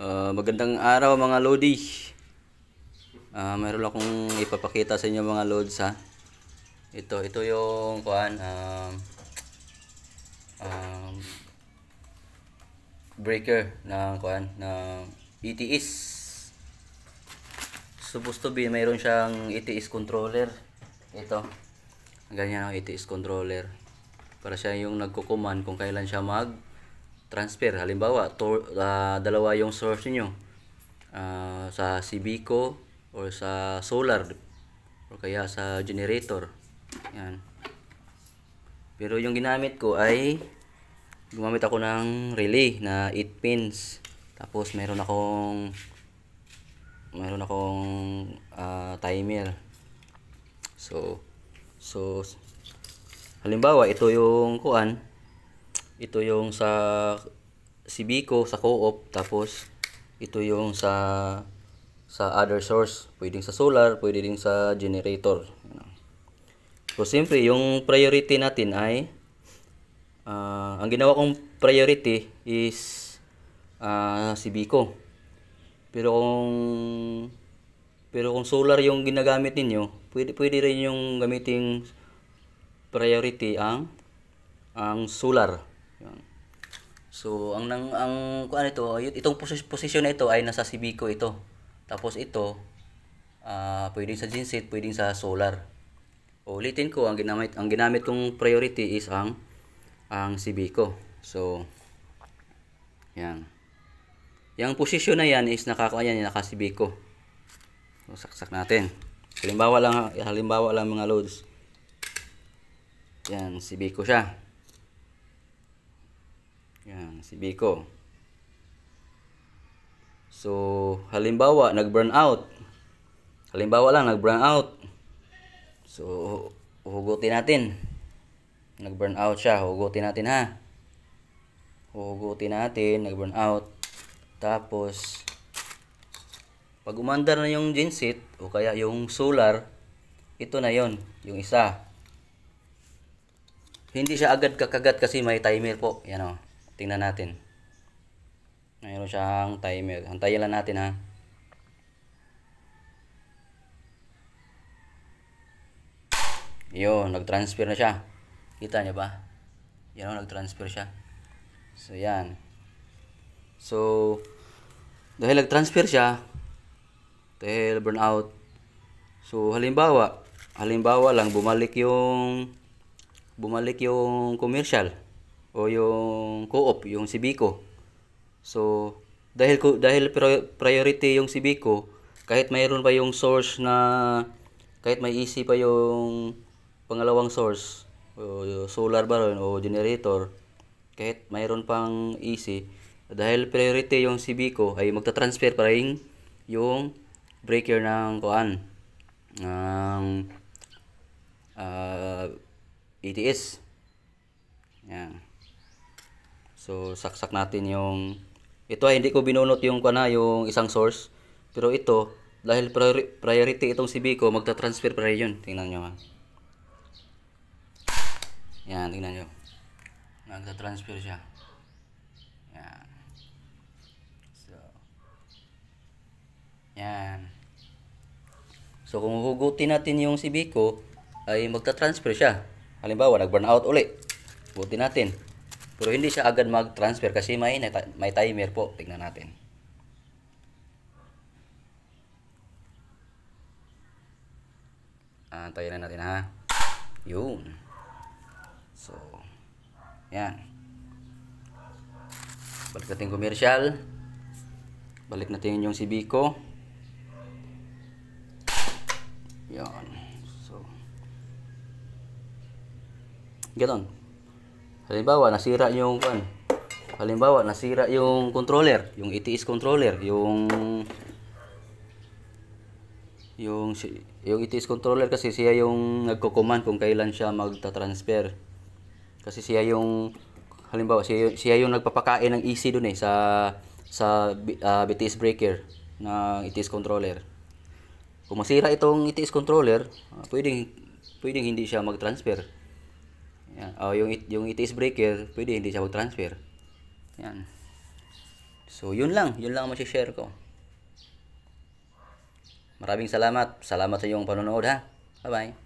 Magandang araw mga Lodi. Mayroon akong ipapakita sa inyo mga Lods ha. Ito yung kuan breaker ng kuan ng ETS. Supposed to be mayroon siyang ETS controller. Ito. Ganyan ang ETS controller. Para siya yung nagko-command kung kailan siya transfer. Halimbawa, dalawa yung source niyo. Sa Sibico or sa solar or kaya sa generator. Yan. Pero yung ginamit ko ay gumamit ako ng relay na 8 pins. Tapos meron akong timer. So halimbawa ito yung kuan. Ito yung sa Sibico, sa Co-op, tapos ito yung sa other source. Pwedeng sa solar, pwede din sa generator. So siyempre, yung priority natin ay ang ginawa kong priority is Sibico. Pero kung solar yung ginagamit ninyo, pwede rin yung gamiting priority ang solar. Yan. So ang kuan ito, itong posisyon na ito ay nasa Sibico ito. Tapos ito pwedeng sa genset, pwedeng sa solar. Ulitin ko, ang ginamit kong priority is ang Sibico. So yan. Yang posisyon na yan is naka Sibico. So saksak natin. Halimbawa lang mga loads. Yan, Sibico siya. Yan, Sibico. So, halimbawa, nag-burn out. So, hugutin natin. Nag-burn out siya. Hugutin natin ha. Nag-burn out. Tapos, pag umandar na yung genset, o kaya yung solar, ito na yon, yung isa. Hindi siya agad kakagat kasi may timer po. Yan o. Tingnan natin. Mayroon siyang timer. Antayin lang natin ha. Yun, nag-transfer na siya. Kita niyo ba? Yan o, nag-transfer siya. So, yan. So, dahil nag-transfer siya, dahil burnout, so halimbawa lang bumalik yung commercial o yung Co-op, yung Sibico. So dahil priority yung Sibico, kahit mayroon pa yung source na kahit may EC pa yung pangalawang source o solar ba ron o generator, kahit mayroon pang EC, dahil priority yung Sibico ay magta-transfer pa rin yung breaker ng kuan ng ETS. Yan. So saksak natin yung ito ay hindi ko binunot yung yung isang source, pero ito dahil priority itong Sibico, magta-transfer pa rin yun. Tingnan nyo ha. Yan, tingnan nyo. Magta-transfer siya. Yan. So yan. So kung hugutin natin yung Sibico, ay magta-transfer siya. Halimbawa, nag-burn out uli. Hugutin natin. Pero hindi siya agad mag-transfer kasi may timer po. Tingnan natin. Antayin na natin ha. Yun. So, yan. Balik natin commercial. Balik natin yung Sibico. Yan. So, ganoon. Halimbawa, nasira yung controller, yung ETS controller, yung ETS controller kasi siya yung nagko-command kung kailan siya magta-transfer. Kasi siya yung halimbawa siya yung nagpapakain ng EC doon sa BTS breaker ng ETS controller. Kung masira itong ETS controller, pwedeng hindi siya mag-transfer. Yan. Yung ETS breaker, pwede hindi siya mag-transfer. Yan. So, yun lang ang share ko. Maraming salamat. Salamat sa iyong panonood ha. Bye-bye.